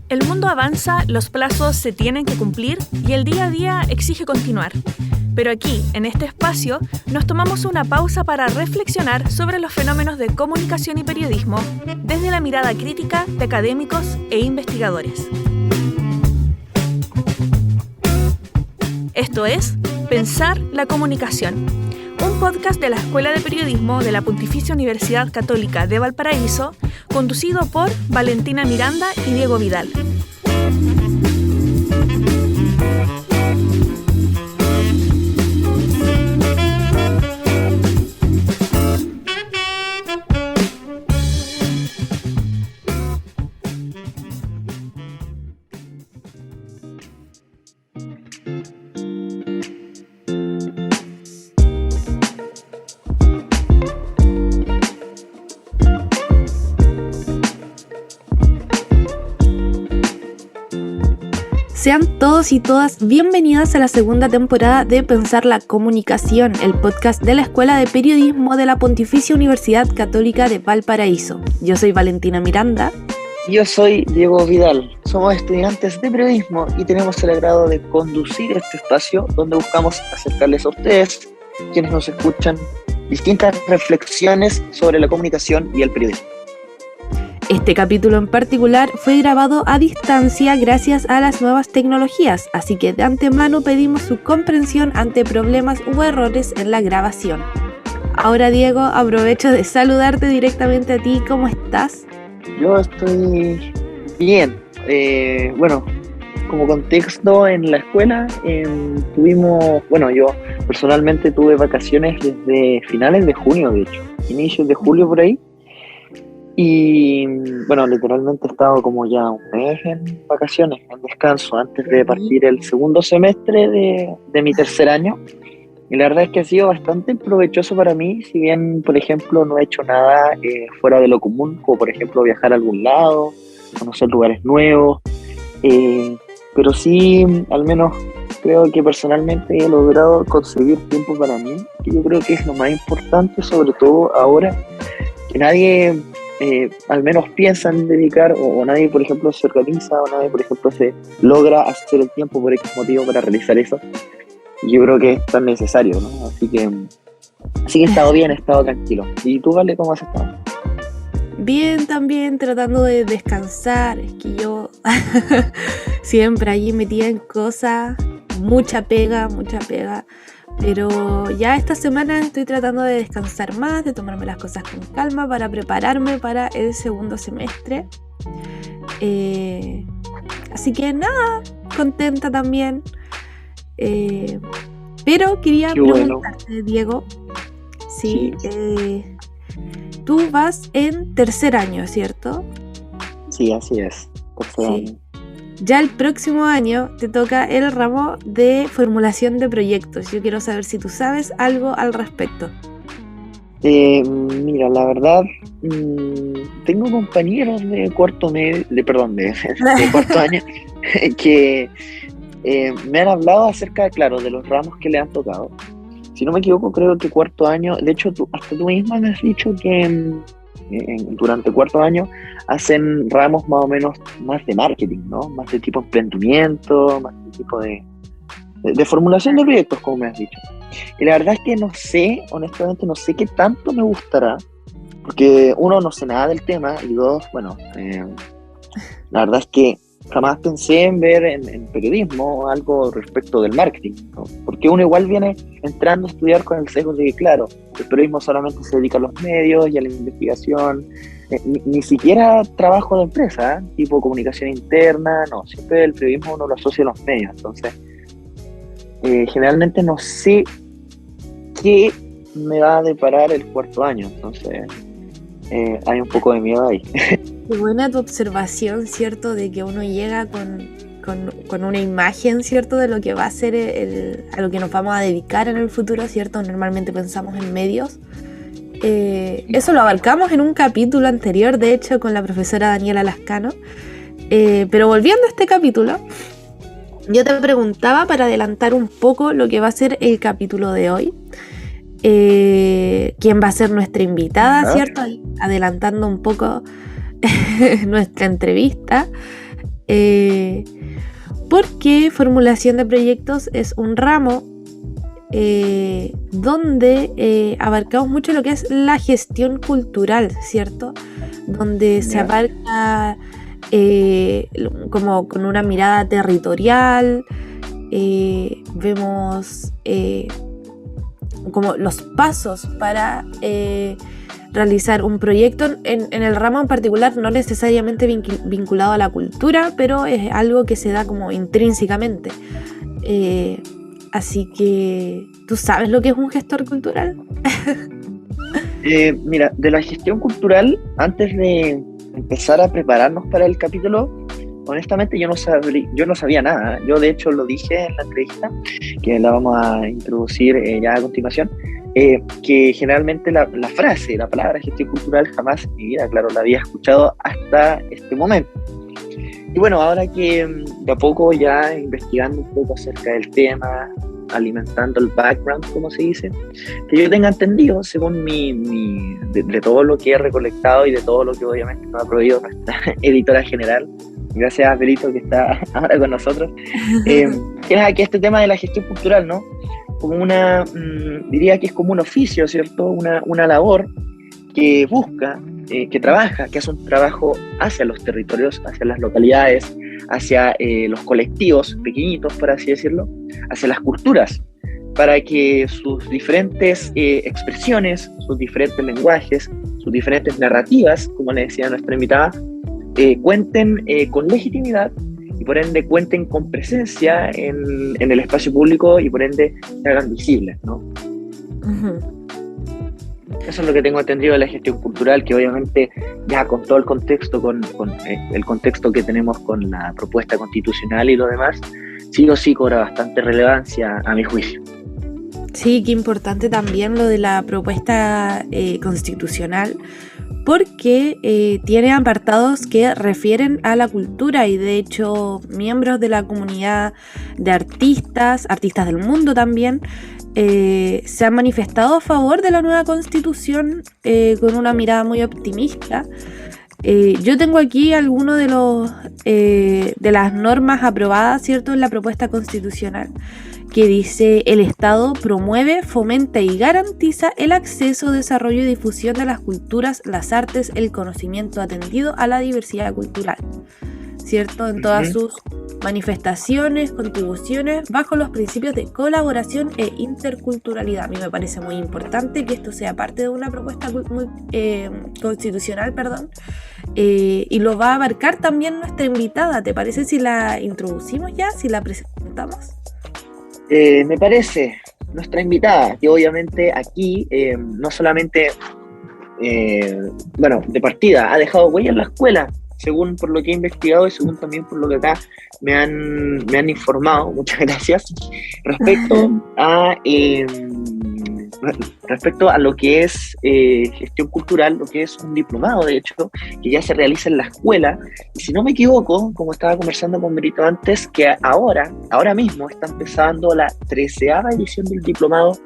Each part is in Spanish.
El mundo avanza, los plazos se tienen que cumplir y el día a día exige continuar. Pero aquí, en este espacio, nos tomamos una pausa para reflexionar sobre los fenómenos de comunicación y periodismo desde la mirada crítica de académicos e investigadores. Esto es Pensar la Comunicación, un podcast de la Escuela de Periodismo de la Pontificia Universidad Católica de Valparaíso, conducido por Valentina Miranda y Diego Vidal. Sean todos y todas bienvenidas a la segunda temporada de Pensar la Comunicación, el podcast de la Escuela de Periodismo de la Pontificia Universidad Católica de Valparaíso. Yo soy Valentina Miranda. Yo soy Diego Vidal. Somos estudiantes de periodismo y tenemos el agrado de conducir este espacio donde buscamos acercarles a ustedes, quienes nos escuchan, distintas reflexiones sobre la comunicación y el periodismo. Este capítulo en particular fue grabado a distancia gracias a las nuevas tecnologías, así que de antemano pedimos su comprensión ante problemas u errores en la grabación. Ahora, Diego, aprovecho de saludarte directamente a ti. ¿Cómo estás? Yo estoy bien. Como contexto, en la escuela yo personalmente tuve vacaciones desde finales de junio, de hecho, inicios de julio por ahí. Y literalmente he estado como ya un mes en vacaciones, en descanso, antes de partir el segundo semestre de mi tercer año. Y la verdad es que ha sido bastante provechoso para mí, si bien, por ejemplo, no he hecho nada fuera de lo común, como por ejemplo viajar a algún lado, conocer lugares nuevos, pero sí, al menos creo que personalmente he logrado conseguir tiempo para mí, que yo creo que es lo más importante, sobre todo ahora, que nadie al menos piensa en dedicar, o nadie, por ejemplo, se organiza, o nadie, por ejemplo, se logra hacer el tiempo por X motivo para realizar eso. Yo creo que es tan necesario, ¿no? Así que he estado bien, he estado tranquilo. ¿Y tú, Vale, cómo has estado? Bien, también tratando de descansar. Es que yo siempre allí metida en cosas, mucha pega. Pero ya esta semana estoy tratando de descansar más, de tomarme las cosas con calma para prepararme para el segundo semestre. Así que nada, contenta también. Pero quería preguntarte, Diego, sí. Tú vas en tercer año, ¿cierto? Sí, así es. Sí. Ya el próximo año te toca el ramo de formulación de proyectos. Yo quiero saber si tú sabes algo al respecto. Mira, la verdad, tengo compañeros de cuarto año que me han hablado acerca, de los ramos que le han tocado. Si no me equivoco, creo que cuarto año, de hecho, hasta tú misma me has dicho que durante cuarto año hacen ramos más o menos más de marketing, ¿no? Más de tipo emprendimiento, más de tipo de formulación de proyectos, como me has dicho. Y la verdad es que no sé, honestamente no sé qué tanto me gustará, porque uno, no sé nada del tema, y dos, la verdad es que jamás pensé en ver en periodismo algo respecto del marketing, ¿no? Porque uno igual viene entrando a estudiar con el sesgo de que, claro, el periodismo solamente se dedica a los medios y a la investigación, ni siquiera trabajo de empresa, tipo comunicación interna, no, siempre el periodismo uno lo asocia a los medios, entonces generalmente no sé qué me va a deparar el cuarto año, entonces hay un poco de miedo ahí. Qué buena tu observación, ¿cierto? De que uno llega con una imagen, ¿cierto? De lo que va a ser a lo que nos vamos a dedicar en el futuro, ¿cierto? Normalmente pensamos en medios. Eso lo abarcamos en un capítulo anterior, de hecho, con la profesora Daniela Lascano. Pero volviendo a este capítulo, yo te preguntaba, para adelantar un poco lo que va a ser el capítulo de hoy, quién va a ser nuestra invitada, ¿cierto? Adelantando un poco nuestra entrevista. Porque formulación de proyectos es un ramo donde abarcamos mucho lo que es la gestión cultural, ¿cierto? Donde se abarca como con una mirada territorial, vemos como los pasos para realizar un proyecto en el ramo en particular, no necesariamente vinculado a la cultura, pero es algo que se da como intrínsecamente. Así que, ¿tú sabes lo que es un gestor cultural? Mira, de la gestión cultural, antes de empezar a prepararnos para el capítulo, honestamente yo no sabía nada. Yo de hecho lo dije en la entrevista, que la vamos a introducir ya a continuación, que generalmente la palabra gestión cultural jamás en mi vida, claro, la había escuchado hasta este momento. Y bueno, ahora que de a poco ya investigando un poco acerca del tema, alimentando el background, como se dice, que yo tenga entendido, según de todo lo que he recolectado y de todo lo que obviamente nos ha proveído nuestra editora general, gracias a Belito que está ahora con nosotros, que este tema de la gestión cultural, ¿no? Como diría que es como un oficio, ¿cierto? Una labor que busca, que trabaja, que hace un trabajo hacia los territorios, hacia las localidades, hacia los colectivos pequeñitos, por así decirlo, hacia las culturas, para que sus diferentes expresiones, sus diferentes lenguajes, sus diferentes narrativas, como le decía nuestra invitada, cuenten con legitimidad y por ende cuenten con presencia en el espacio público y por ende se hagan visibles, ¿no? Uh-huh. Eso es lo que tengo entendido de la gestión cultural, que obviamente ya con todo el contexto, con el contexto que tenemos con la propuesta constitucional y lo demás, sí o sí cobra bastante relevancia a mi juicio. Sí, qué importante también lo de la propuesta constitucional, porque tiene apartados que refieren a la cultura y de hecho miembros de la comunidad de artistas del mundo también, se han manifestado a favor de la nueva constitución con una mirada muy optimista. Yo tengo aquí algunos de las normas aprobadas, ¿cierto?, en la propuesta constitucional, que dice: el Estado promueve, fomenta y garantiza el acceso, desarrollo y difusión de las culturas, las artes, el conocimiento atendido a la diversidad cultural, ¿cierto?, en todas sus manifestaciones, contribuciones, bajo los principios de colaboración e interculturalidad. A mí me parece muy importante que esto sea parte de una propuesta constitucional, y lo va a abarcar también nuestra invitada. ¿Te parece si la introducimos ya, si la presentamos? Me parece, nuestra invitada, que obviamente aquí no solamente, de partida, ha dejado huella en la escuela, según por lo que he investigado y según también por lo que acá me han informado, muchas gracias, respecto a lo que es gestión cultural, lo que es un diplomado, de hecho, que ya se realiza en la escuela. Y si no me equivoco, como estaba conversando con Berito antes, que ahora mismo está empezando la 13ª edición del diplomado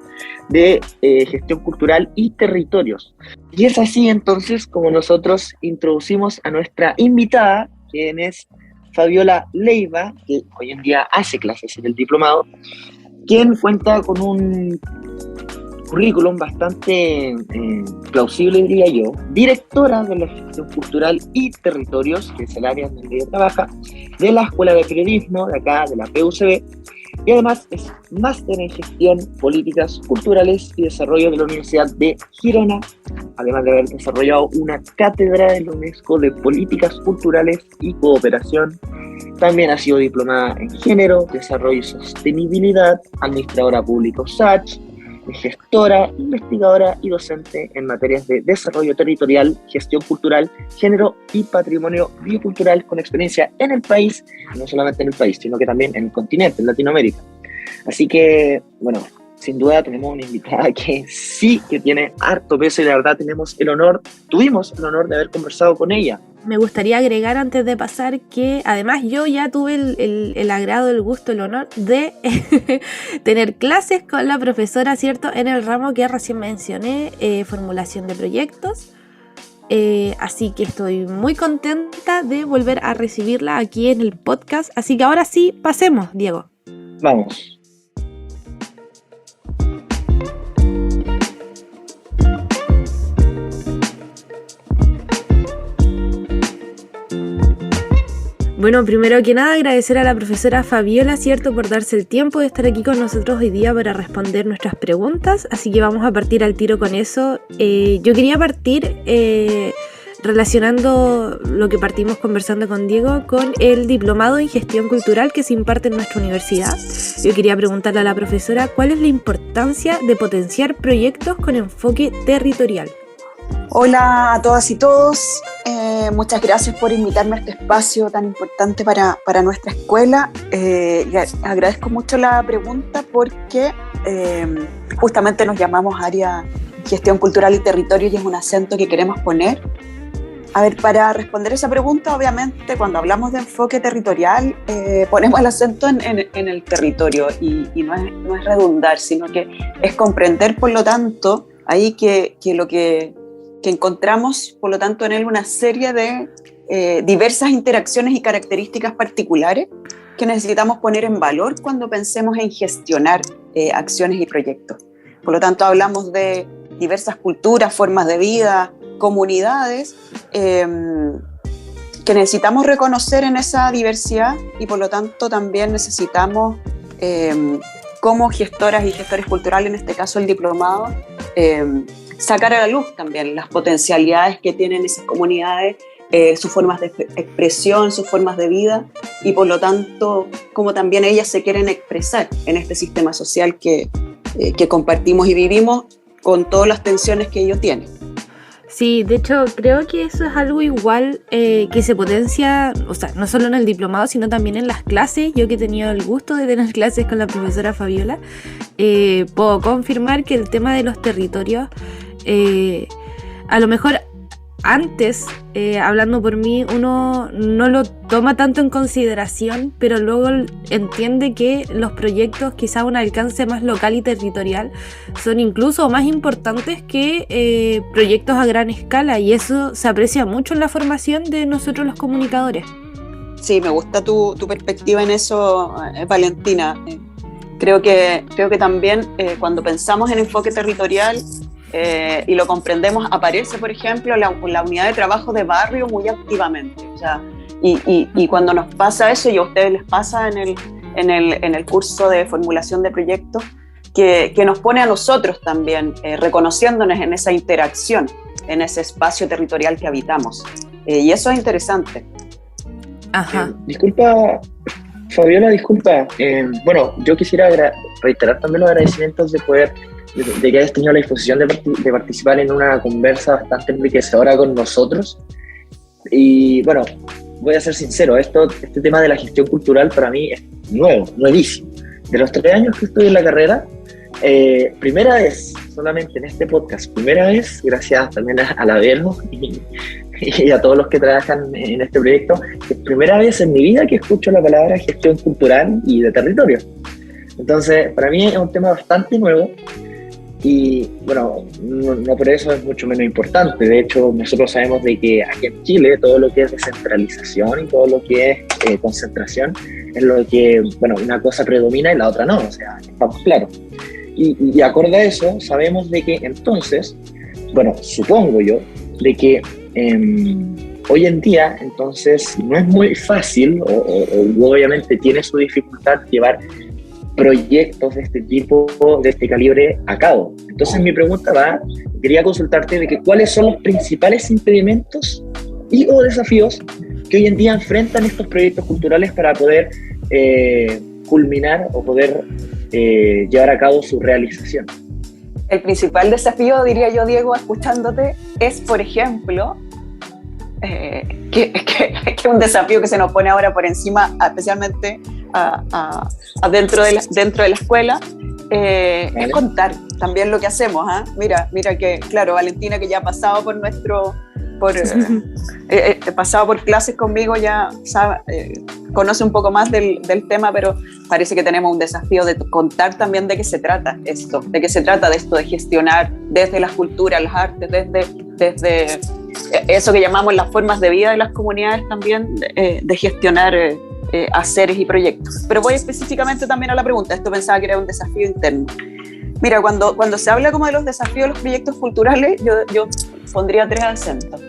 de gestión cultural y territorios. Y es así entonces como nosotros introducimos a nuestra invitada, quien es Fabiola Leiva, que hoy en día hace clases en el diplomado, quien cuenta con un currículum bastante plausible, diría yo, directora de la gestión cultural y territorios, que es el área en donde ella trabaja, de la Escuela de Periodismo de acá, de la PUCB, y además es máster en gestión, políticas culturales y desarrollo de la Universidad de Girona, además de haber desarrollado una cátedra de la UNESCO de políticas culturales y cooperación. También ha sido diplomada en género, desarrollo y sostenibilidad, administradora pública SACH, gestora, investigadora y docente en materias de desarrollo territorial, gestión cultural, género y patrimonio biocultural, con experiencia en el país, y no solamente en el país, sino que también en el continente, en Latinoamérica. Así que, bueno, sin duda tenemos una invitada que sí que tiene harto peso y la verdad tuvimos el honor de haber conversado con ella. Me gustaría agregar antes de pasar que además yo ya tuve el agrado, el gusto, el honor de tener clases con la profesora, ¿cierto? En el ramo que recién mencioné, formulación de proyectos. Así que estoy muy contenta de volver a recibirla aquí en el podcast. Así que ahora sí, pasemos, Diego. Vamos. Bueno, primero que nada agradecer a la profesora Fabiola, ¿cierto?, por darse el tiempo de estar aquí con nosotros hoy día para responder nuestras preguntas, así que vamos a partir al tiro con eso. Yo quería partir relacionando lo que partimos conversando con Diego con el diplomado en gestión cultural que se imparte en nuestra universidad. Yo quería preguntarle a la profesora cuál es la importancia de potenciar proyectos con enfoque territorial. Hola a todas y todos, muchas gracias por invitarme a este espacio tan importante para nuestra escuela. Agradezco mucho la pregunta porque justamente nos llamamos área gestión cultural y territorio y es un acento que queremos poner. A ver, para responder esa pregunta, obviamente cuando hablamos de enfoque territorial ponemos el acento en el territorio y no es redundar, sino que es comprender, por lo tanto, ahí que lo que encontramos, por lo tanto, en él una serie de diversas interacciones y características particulares que necesitamos poner en valor cuando pensemos en gestionar acciones y proyectos. Por lo tanto, hablamos de diversas culturas, formas de vida, comunidades que necesitamos reconocer en esa diversidad y, por lo tanto, también necesitamos, como gestoras y gestores culturales, en este caso el diplomado, sacar a la luz también las potencialidades que tienen esas comunidades, sus formas de expresión, sus formas de vida y por lo tanto cómo también ellas se quieren expresar en este sistema social que compartimos y vivimos con todas las tensiones que ello tiene. Sí, de hecho creo que eso es algo igual que se potencia, o sea, no solo en el diplomado, sino también en las clases. Yo que he tenido el gusto de tener clases con la profesora Fabiola, puedo confirmar que el tema de los territorios, a lo mejor antes, hablando por mí, uno no lo toma tanto en consideración, pero luego entiende que los proyectos quizá a un alcance más local y territorial son incluso más importantes que proyectos a gran escala, y eso se aprecia mucho en la formación de nosotros los comunicadores. Sí, me gusta tu perspectiva en eso, Valentina. Creo que también cuando pensamos en enfoque territorial y lo comprendemos, aparece, por ejemplo, la unidad de trabajo de barrio muy activamente. O sea, y cuando nos pasa eso, y a ustedes les pasa en el curso de formulación de proyectos, que nos pone a nosotros también reconociéndonos en esa interacción, en ese espacio territorial que habitamos. Y eso es interesante. Ajá. Disculpa, Fabiola, disculpa. Bueno, yo quisiera reiterar también los agradecimientos de que hayas tenido la disposición de participar en una conversa bastante enriquecedora con nosotros. Y bueno, voy a ser sincero, este tema de la gestión cultural para mí es nuevísimo. De los 3 años que estoy en la carrera, primera vez solamente en este podcast, primera vez, gracias también a la Vero y a todos los que trabajan en este proyecto, es primera vez en mi vida que escucho la palabra gestión cultural y de territorio. Entonces, para mí es un tema bastante nuevo. Y bueno, no por eso es mucho menos importante. De hecho, nosotros sabemos de que aquí en Chile todo lo que es descentralización y todo lo que es concentración es lo que, bueno, una cosa predomina y la otra no, o sea, estamos claros. Y acorde a eso, sabemos de que entonces, bueno, supongo yo, de que hoy en día, entonces, no es muy fácil, o obviamente tiene su dificultad llevar proyectos de este tipo, de este calibre a cabo. Entonces mi pregunta quería consultarte de que cuáles son los principales impedimentos y o desafíos que hoy en día enfrentan estos proyectos culturales para poder culminar o poder llevar a cabo su realización. El principal desafío, diría yo, Diego, escuchándote, es, por ejemplo, que un desafío que se nos pone ahora por encima, especialmente dentro de la escuela, es contar también lo que hacemos. Mira que, claro, Valentina, que ya ha pasado por pasado por clases conmigo, ya sabe, conoce un poco más del tema, pero parece que tenemos un desafío de contar también de qué se trata esto, de gestionar desde las culturas, las artes, desde eso que llamamos las formas de vida de las comunidades también, de gestionar haceres y proyectos. Pero voy específicamente también a la pregunta. Esto pensaba que era un desafío interno. Mira, cuando se habla como de los desafíos de los proyectos culturales, yo pondría 3 acentos.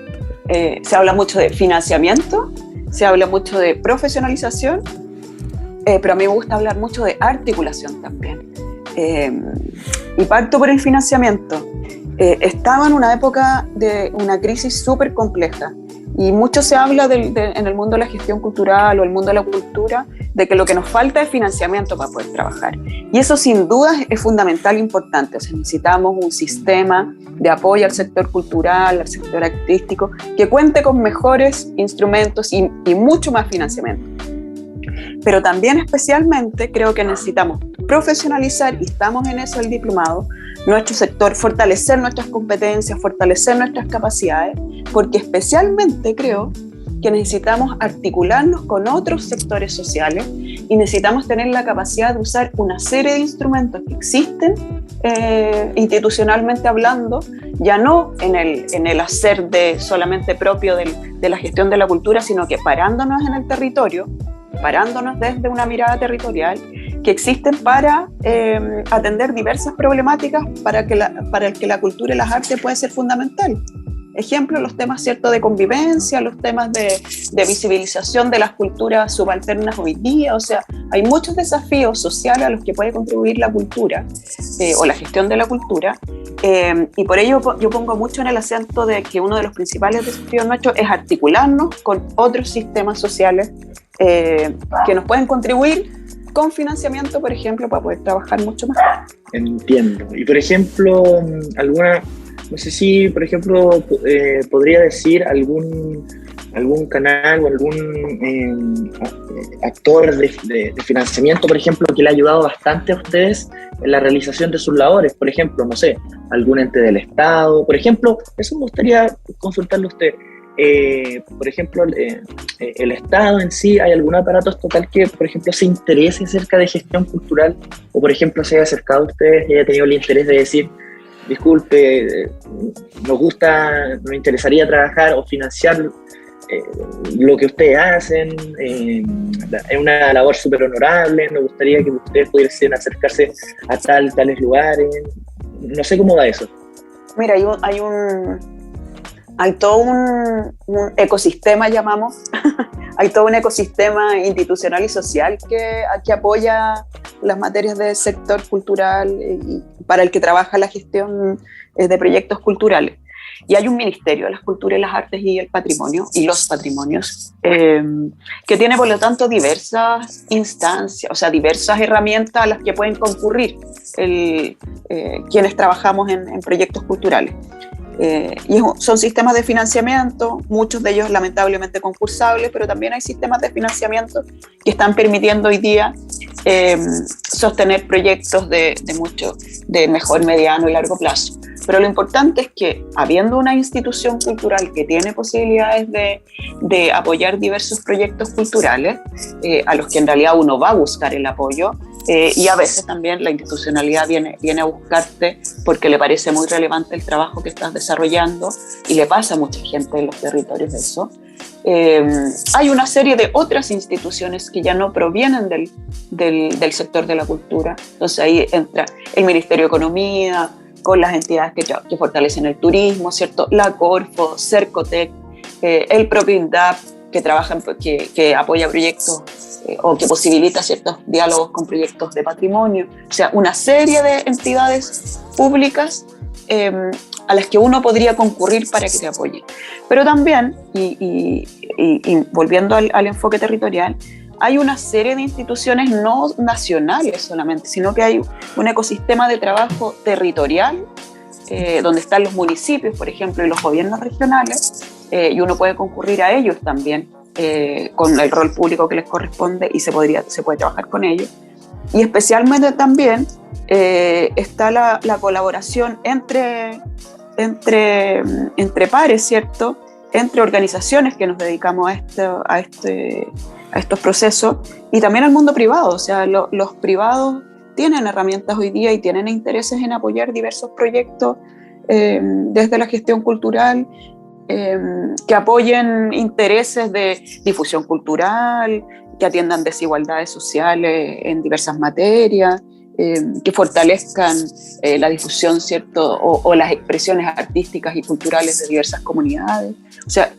Se habla mucho de financiamiento, se habla mucho de profesionalización, pero a mí me gusta hablar mucho de articulación también. Y parto por el financiamiento. Estaba en una época de una crisis súper compleja, y mucho se habla en el mundo de la gestión cultural o el mundo de la cultura, de que lo que nos falta es financiamiento para poder trabajar. Y eso sin duda es fundamental e importante. O sea, necesitamos un sistema de apoyo al sector cultural, al sector artístico, que cuente con mejores instrumentos y mucho más financiamiento. Pero también especialmente creo que necesitamos profesionalizar, y estamos en eso el diplomado, nuestro sector, fortalecer nuestras competencias, fortalecer nuestras capacidades, porque especialmente creo que necesitamos articularnos con otros sectores sociales y necesitamos tener la capacidad de usar una serie de instrumentos que existen institucionalmente hablando, ya no en el hacer solamente propio de la gestión de la cultura, sino que parándonos en el territorio, parándonos desde una mirada territorial, que existen para atender diversas problemáticas para que la cultura y las artes pueden ser fundamental. Ejemplo, los temas, ¿cierto?, de convivencia, los temas de visibilización de las culturas subalternas hoy día. O sea, hay muchos desafíos sociales a los que puede contribuir la cultura o la gestión de la cultura, y por ello yo pongo mucho en el acento de que uno de los principales desafíos nuestros es articularnos con otros sistemas sociales que nos pueden contribuir con financiamiento, por ejemplo, para poder trabajar mucho más. Entiendo. Y por ejemplo, no sé si, por ejemplo, podría decir algún canal o algún actor de financiamiento, por ejemplo, que le ha ayudado bastante a ustedes en la realización de sus labores. Por ejemplo, no sé, algún ente del Estado. Por ejemplo, eso me gustaría consultarle a usted. Por ejemplo, el Estado en sí, ¿hay algún aparato estatal que, por ejemplo, se interese acerca de gestión cultural? O, por ejemplo, se haya acercado a ustedes y haya tenido el interés de decir, disculpe, nos interesaría trabajar o financiar lo que ustedes hacen, es una labor súper honorable, nos gustaría que ustedes pudiesen acercarse a tales lugares. No sé cómo va eso. Mira, hay todo un ecosistema, llamamos, hay todo un ecosistema institucional y social que apoya las materias del sector cultural y para el que trabaja la gestión de proyectos culturales. Y hay un Ministerio de las Culturas y las Artes y el Patrimonio, y los patrimonios, que tiene por lo tanto diversas instancias, o sea, diversas herramientas a las que pueden concurrir quienes trabajamos en proyectos culturales. Y son sistemas de financiamiento, muchos de ellos lamentablemente concursables, pero también hay sistemas de financiamiento que están permitiendo hoy día sostener proyectos de mejor, mediano y largo plazo. Pero lo importante es que, habiendo una institución cultural que tiene posibilidades de apoyar diversos proyectos culturales, a los que en realidad uno va a buscar el apoyo, y a veces también la institucionalidad viene a buscarte porque le parece muy relevante el trabajo que estás desarrollando, y le pasa a mucha gente en los territorios de eso. Hay una serie de otras instituciones que ya no provienen del sector de la cultura. Entonces ahí entra el Ministerio de Economía, con las entidades que fortalecen el turismo, ¿cierto? La Corfo, Cercotec, el propio INDAP, que apoya proyectos o que posibilita ciertos diálogos con proyectos de patrimonio. O sea, una serie de entidades públicas a las que uno podría concurrir para que te apoyen. Pero también, y volviendo al enfoque territorial, hay una serie de instituciones no nacionales solamente, sino que hay un ecosistema de trabajo territorial, donde están los municipios, por ejemplo, y los gobiernos regionales, y uno puede concurrir a ellos también con el rol público que les corresponde, y se puede trabajar con ellos. Y especialmente también está la colaboración entre pares, ¿cierto? Entre organizaciones que nos dedicamos a estos procesos, y también al mundo privado. O sea, los privados tienen herramientas hoy día y tienen intereses en apoyar diversos proyectos desde la gestión cultural, que apoyen intereses de difusión cultural, que atiendan desigualdades sociales en diversas materias, que fortalezcan la difusión, ¿cierto? O las expresiones artísticas y culturales de diversas comunidades. O sea,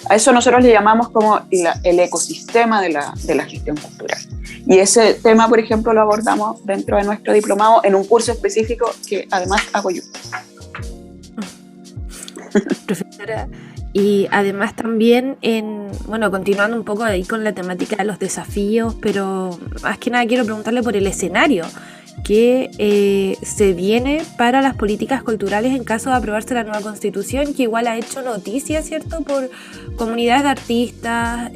a eso nosotros le llamamos como el ecosistema de la gestión cultural. Y ese tema, por ejemplo, lo abordamos dentro de nuestro diplomado en un curso específico que además hago yo. Profesora, y además también continuando un poco ahí con la temática de los desafíos, pero más que nada quiero preguntarle por el escenario que se viene para las políticas culturales en caso de aprobarse la nueva constitución, que igual ha hecho noticia, ¿cierto?, por comunidades de artistas,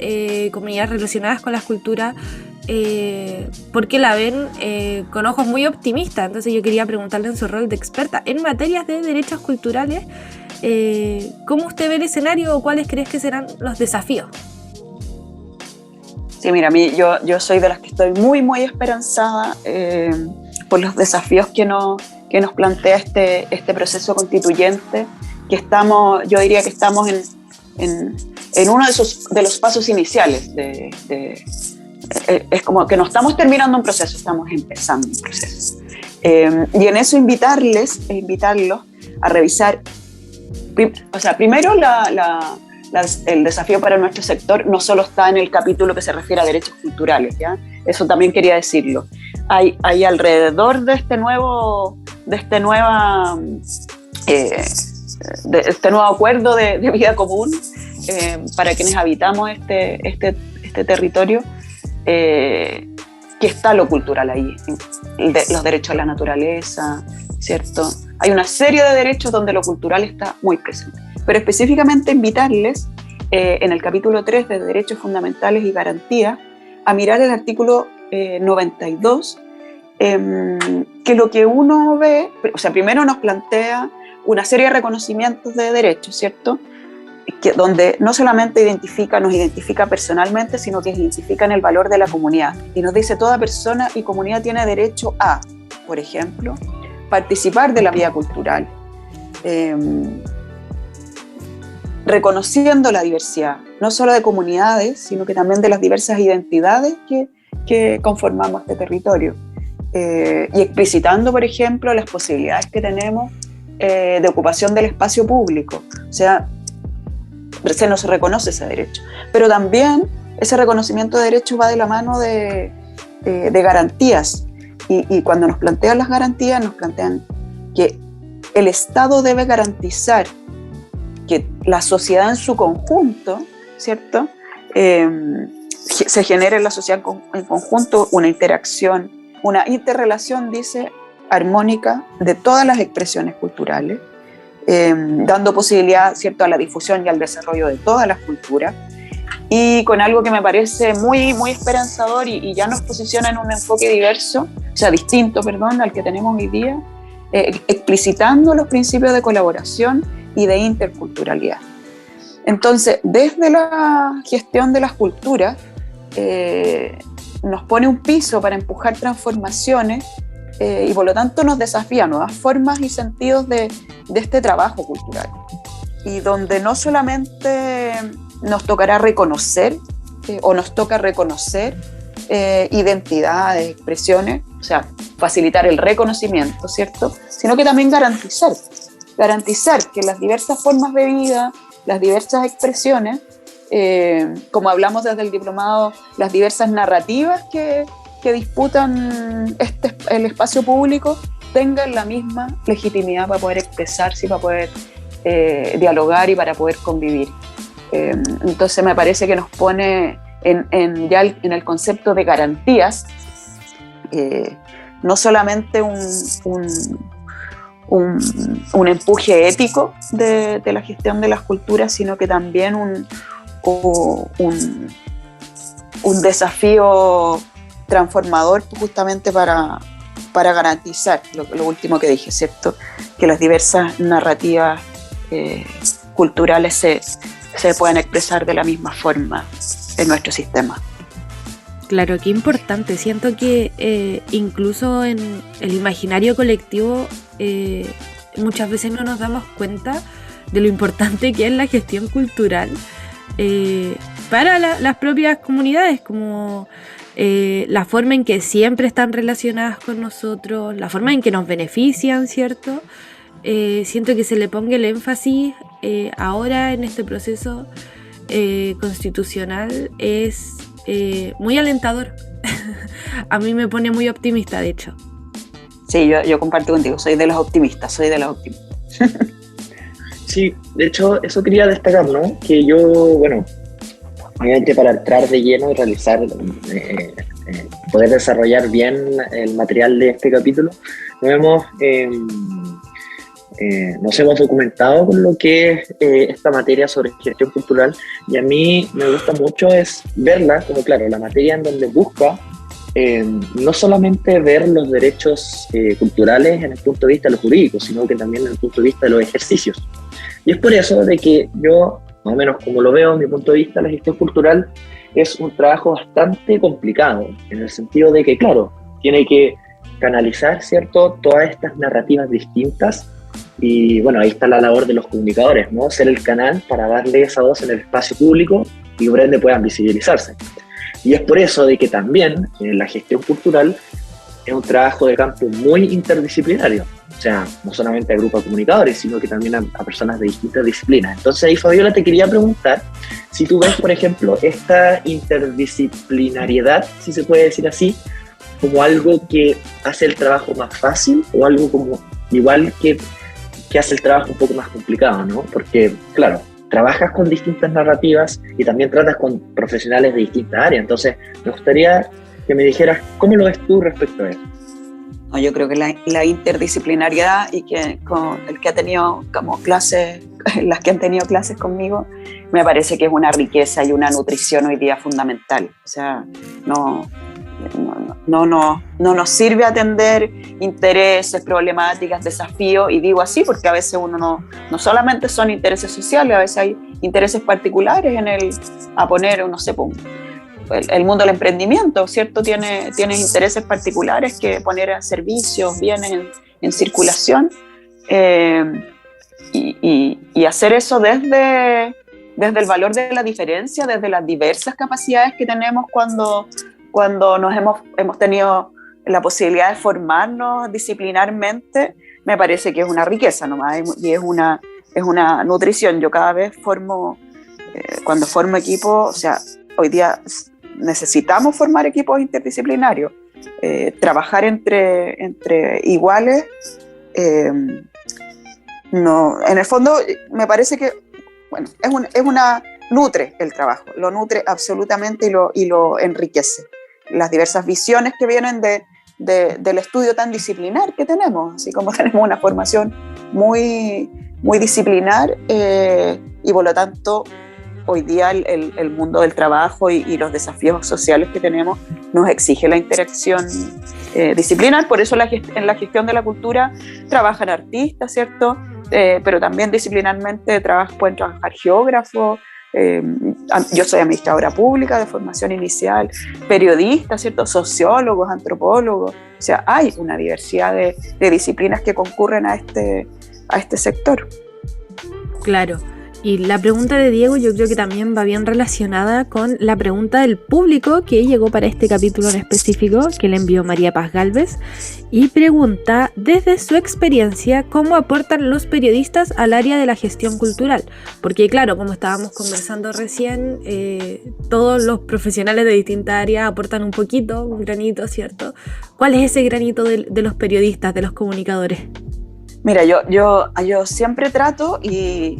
comunidades relacionadas con las culturas, porque la ven con ojos muy optimistas. Entonces yo quería preguntarle en su rol de experta en materias de derechos culturales, ¿cómo usted ve el escenario o cuáles crees que serán los desafíos? Sí, mira, yo soy de las que estoy muy, muy esperanzada por los desafíos que nos plantea este proceso constituyente, que yo diría que estamos en uno de los pasos iniciales. Es como que no estamos terminando un proceso, estamos empezando un proceso. Y en eso invitarlos a revisar. O sea, primero el desafío para nuestro sector no solo está en el capítulo que se refiere a derechos culturales, ¿ya? Eso también quería decirlo. Hay alrededor de este nuevo acuerdo de vida común para quienes habitamos este territorio, que está lo cultural ahí, los derechos a la naturaleza, ¿cierto? Hay una serie de derechos donde lo cultural está muy presente. Pero específicamente invitarles, en el capítulo 3 de Derechos Fundamentales y Garantías, a mirar el artículo 92, que lo que uno ve, o sea, primero nos plantea una serie de reconocimientos de derechos, ¿cierto?, donde no solamente nos identifica personalmente, sino que identifican el valor de la comunidad. Y nos dice: toda persona y comunidad tiene derecho a, por ejemplo, participar de la vida cultural, reconociendo la diversidad, no solo de comunidades, sino que también de las diversas identidades que conformamos este territorio, y explicitando, por ejemplo, las posibilidades que tenemos de ocupación del espacio público. O sea, se nos reconoce ese derecho, pero también ese reconocimiento de derechos va de la mano de garantías, y cuando nos plantean las garantías, nos plantean que el Estado debe garantizar que la sociedad en su conjunto, ¿cierto?, se genere en la sociedad en conjunto una interrelación, dice, armónica de todas las expresiones culturales, dando posibilidad, ¿cierto?, a la difusión y al desarrollo de todas las culturas, y con algo que me parece muy, muy esperanzador y ya nos posiciona en un enfoque distinto, al que tenemos hoy día, explicitando los principios de colaboración y de interculturalidad. Entonces, desde la gestión de las culturas, nos pone un piso para empujar transformaciones, y por lo tanto nos desafía nuevas formas y sentidos de este trabajo cultural, y donde no solamente nos tocará reconocer identidades, expresiones, o sea, facilitar el reconocimiento, ¿cierto?, sino que también garantizar que las diversas formas de vida, las diversas expresiones, como hablamos desde el diplomado, las diversas narrativas que disputan el espacio público, tengan la misma legitimidad para poder expresarse y para poder dialogar y para poder convivir. Entonces me parece que nos pone en el concepto de garantías, no solamente un empuje ético de la gestión de las culturas, sino que también un desafío transformador justamente para garantizar lo último que dije, ¿cierto? Que las diversas narrativas culturales se puedan expresar de la misma forma en nuestro sistema. Claro, qué importante. Siento que incluso en el imaginario colectivo muchas veces no nos damos cuenta de lo importante que es la gestión cultural para las propias comunidades, como la forma en que siempre están relacionadas con nosotros, la forma en que nos benefician, ¿cierto? Siento que se le ponga el énfasis ahora en este proceso constitucional es muy alentador. A mí me pone muy optimista, de hecho. Sí, yo comparto contigo, soy de los optimistas. Sí, de hecho, eso quería destacar, ¿no? Que yo, bueno, obviamente para entrar de lleno y realizar, poder desarrollar bien el material de este capítulo, nos hemos documentado con lo que es esta materia sobre gestión cultural, y a mí me gusta mucho es verla como, claro, la materia en donde busca no solamente ver los derechos culturales en el punto de vista de lo jurídico, sino que también en el punto de vista de los ejercicios. Y es por eso de que yo, más o menos como lo veo, en mi punto de vista, la gestión cultural es un trabajo bastante complicado, en el sentido de que, claro, tiene que canalizar, ¿cierto?, todas estas narrativas distintas. Y bueno, ahí está la labor de los comunicadores, ¿no? Ser el canal para darle esa voz en el espacio público y por ende puedan visibilizarse. Y es por eso de que también la gestión cultural es un trabajo de campo muy interdisciplinario. O sea, no solamente agrupa comunicadores, sino que también a personas de distintas disciplinas. Entonces ahí, Fabiola, te quería preguntar si tú ves, por ejemplo, esta interdisciplinariedad, si se puede decir así, como algo que hace el trabajo más fácil o algo como igual que hace el trabajo un poco más complicado, ¿no? Porque, claro, trabajas con distintas narrativas y también tratas con profesionales de distintas áreas. Entonces, me gustaría que me dijeras cómo lo ves tú respecto a eso. No, yo creo que la interdisciplinariedad y que con el que ha tenido como clases, las que han tenido clases conmigo, me parece que es una riqueza y una nutrición hoy día fundamental. O sea, no nos sirve atender intereses, problemáticas, desafíos, y digo así porque a veces uno no solamente son intereses sociales, a veces hay intereses particulares a poner, no sé, el mundo del emprendimiento, ¿cierto? Tiene intereses particulares que poner a servicios, bienes en circulación, y hacer eso desde el valor de la diferencia, desde las diversas capacidades que tenemos cuando nos hemos tenido la posibilidad de formarnos disciplinarmente. Me parece que es una riqueza nomás, y es una nutrición. Yo cada vez cuando formo equipos, o sea, hoy día necesitamos formar equipos interdisciplinarios, trabajar entre iguales. No, en el fondo me parece que, bueno, nutre el trabajo, lo nutre absolutamente y lo enriquece. Las diversas visiones que vienen del estudio tan disciplinar que tenemos, así como tenemos una formación muy, muy disciplinar, y por lo tanto hoy día el mundo del trabajo y los desafíos sociales que tenemos nos exige la interacción disciplinar. Por eso en la gestión de la cultura trabajan artistas, ¿cierto? Pero también disciplinarmente pueden trabajar geógrafos. Yo soy administradora pública de formación inicial, periodista, ¿cierto? Sociólogos, antropólogos. O sea, hay una diversidad de disciplinas que concurren a este sector. Claro. Y la pregunta de Diego yo creo que también va bien relacionada con la pregunta del público que llegó para este capítulo en específico, que le envió María Paz Gálvez, y pregunta, desde su experiencia, ¿cómo aportan los periodistas al área de la gestión cultural? Porque claro, como estábamos conversando recién, todos los profesionales de distintas áreas aportan un poquito, un granito, ¿cierto? ¿Cuál es ese granito de los periodistas, de los comunicadores? Mira, yo siempre trato y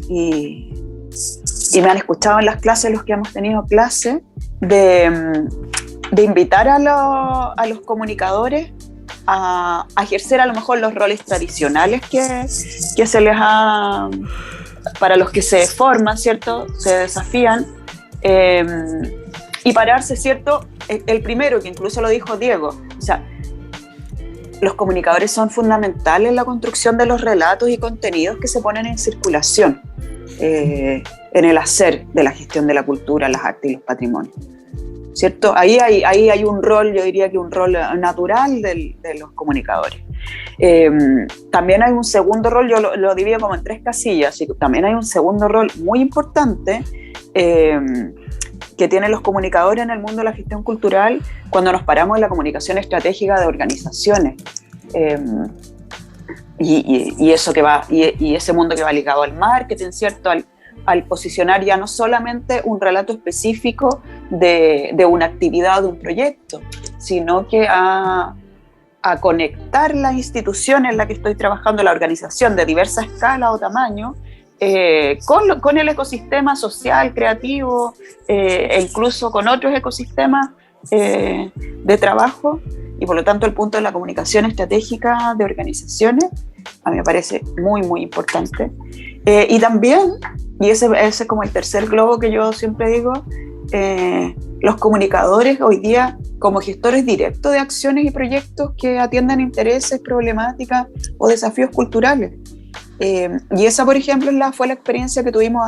me han escuchado en las clases, los que hemos tenido clases, de invitar a los comunicadores a ejercer a lo mejor los roles tradicionales que se les ha, para los que se forman, ¿cierto? Se desafían, y pararse, ¿cierto? el primero, que incluso lo dijo Diego, o sea, los comunicadores son fundamentales en la construcción de los relatos y contenidos que se ponen en circulación en el hacer de la gestión de la cultura, las artes y los patrimonios, ¿cierto? Ahí hay un rol, yo diría que un rol natural de los comunicadores. También hay un segundo rol, yo lo divido como en 3 casillas, y también hay un segundo rol muy importante que tienen los comunicadores en el mundo de la gestión cultural cuando nos paramos en la comunicación estratégica de organizaciones. Y eso que va, y ese mundo que va ligado al marketing, ¿cierto? Al posicionar ya no solamente un relato específico de una actividad, de un proyecto, sino que a conectar la institución en la que estoy trabajando, la organización de diversa escala o tamaño, con el ecosistema social, creativo, e incluso con otros ecosistemas de trabajo, y por lo tanto el punto de la comunicación estratégica de organizaciones a mí me parece muy, muy importante. Y también, y ese es como el tercer globo que yo siempre digo, los comunicadores hoy día como gestores directos de acciones y proyectos que atiendan intereses, problemáticas o desafíos culturales. Y esa, por ejemplo, fue la experiencia que tenemos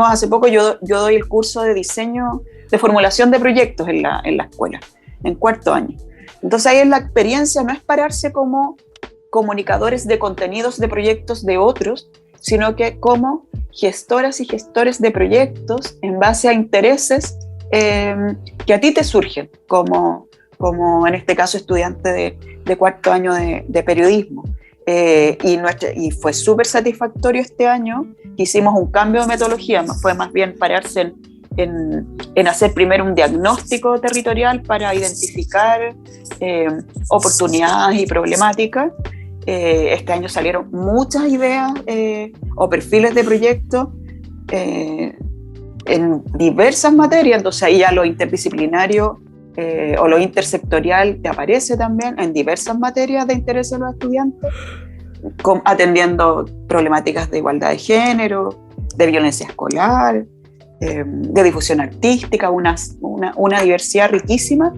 hace poco. Yo doy el curso de diseño, de formulación de proyectos en la escuela, en 4º año. Entonces ahí la experiencia no es pararse como comunicadores de contenidos de proyectos de otros, sino que como gestoras y gestores de proyectos en base a intereses que a ti te surgen, como en este caso estudiante de 4º año de periodismo. Y fue súper satisfactorio este año. Hicimos un cambio de metodología, fue más bien pararse en hacer primero un diagnóstico territorial para identificar oportunidades y problemáticas. Este año salieron muchas ideas o perfiles de proyectos en diversas materias, entonces ahí ya lo interdisciplinario o lo intersectorial te aparece también en diversas materias de interés de los estudiantes, atendiendo problemáticas de igualdad de género, de violencia escolar, de difusión artística, una diversidad riquísima,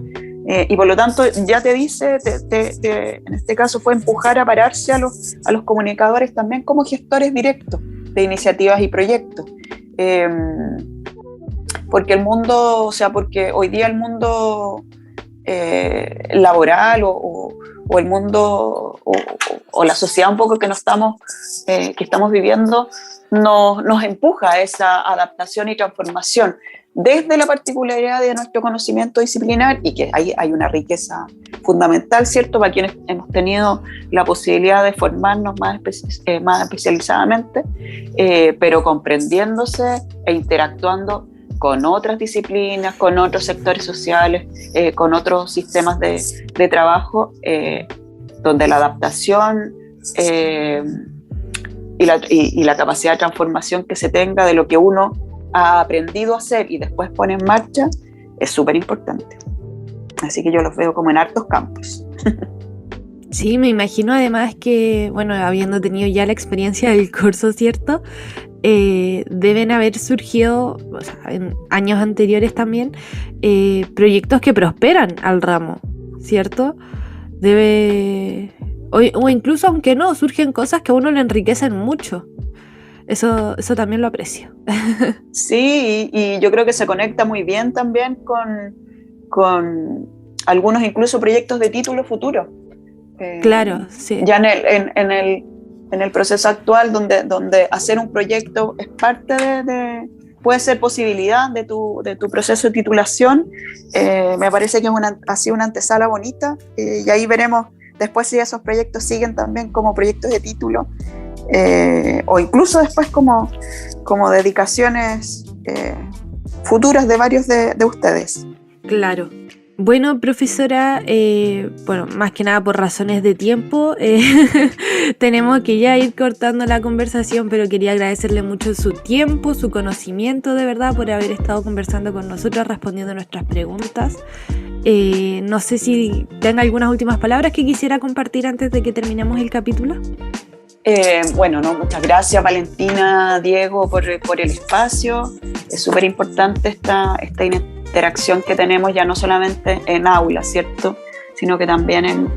y por lo tanto ya te dice, en este caso fue empujar a pararse a los comunicadores también como gestores directos de iniciativas y proyectos. Porque el mundo, o sea, porque hoy día el mundo laboral o el mundo o la sociedad un poco que estamos viviendo nos empuja a esa adaptación y transformación desde la particularidad de nuestro conocimiento disciplinar, y que hay una riqueza fundamental, ¿cierto?, para quienes hemos tenido la posibilidad de formarnos más especializadamente, pero comprendiéndose e interactuando con otras disciplinas, con otros sectores sociales, con otros sistemas de trabajo, donde la adaptación y la capacidad de transformación que se tenga de lo que uno ha aprendido a hacer y después pone en marcha es súper importante. Así que yo los veo como en hartos campos. Sí, me imagino además que, bueno, habiendo tenido ya la experiencia del curso, ¿cierto? Deben haber surgido, o sea, en años anteriores también, proyectos que prosperan al ramo, ¿cierto? O incluso, aunque no, surgen cosas que a uno le enriquecen mucho. Eso también lo aprecio. Sí, y yo creo que se conecta muy bien también con algunos incluso proyectos de título futuro. Claro, sí. Ya en el proceso actual, donde hacer un proyecto es parte puede ser posibilidad de tu proceso de titulación. Me parece que ha sido una antesala bonita, y ahí veremos después si esos proyectos siguen también como proyectos de título, o incluso después como dedicaciones futuras de varios de ustedes. Claro. Bueno, profesora, bueno, más que nada por razones de tiempo, tenemos que ya ir cortando la conversación, pero quería agradecerle mucho su tiempo, su conocimiento, de verdad, por haber estado conversando con nosotros, respondiendo nuestras preguntas. No sé si tenga algunas últimas palabras que quisiera compartir antes de que terminemos el capítulo. Bueno, muchas gracias, Valentina, Diego, por el espacio. Es súper importante esta interacción que tenemos ya no solamente en aula, ¿cierto?, sino que también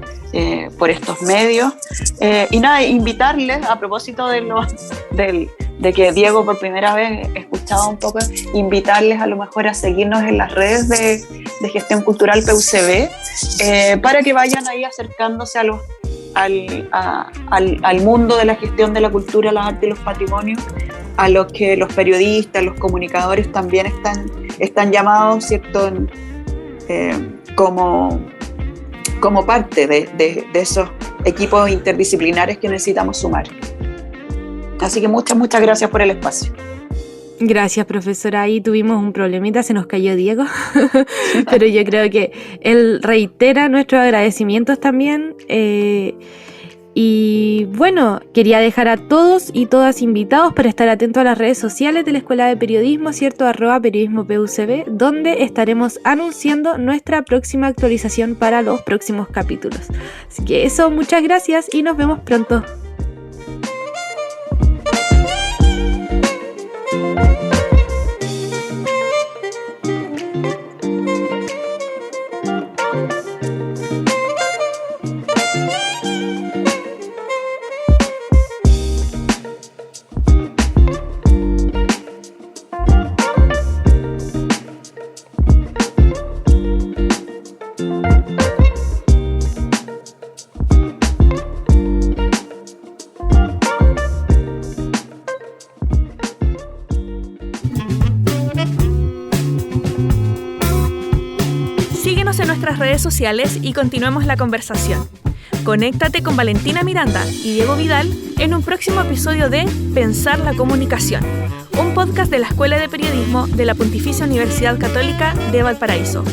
por estos medios. Y nada, invitarles, a propósito de que Diego por primera vez escuchaba un poco, invitarles a lo mejor a seguirnos en las redes de Gestión Cultural PUCB, para que vayan ahí acercándose al mundo de la gestión de la cultura, las artes y los patrimonios, a los que los periodistas, los comunicadores también están llamados, ¿cierto?, como parte de esos equipos interdisciplinares que necesitamos sumar. Así que muchas gracias por el espacio. Gracias, profesora. Ahí tuvimos un problemita, se nos cayó Diego, pero yo creo que él reitera nuestros agradecimientos también. Y bueno, quería dejar a todos y todas invitados para estar atentos a las redes sociales de la Escuela de Periodismo, ¿cierto? @periodismopucb, donde estaremos anunciando nuestra próxima actualización para los próximos capítulos. Así que eso, muchas gracias y nos vemos pronto. Síguenos en nuestras redes sociales y continuemos la conversación. Conéctate con Valentina Miranda y Diego Vidal en un próximo episodio de Pensar la Comunicación, un podcast de la Escuela de Periodismo de la Pontificia Universidad Católica de Valparaíso.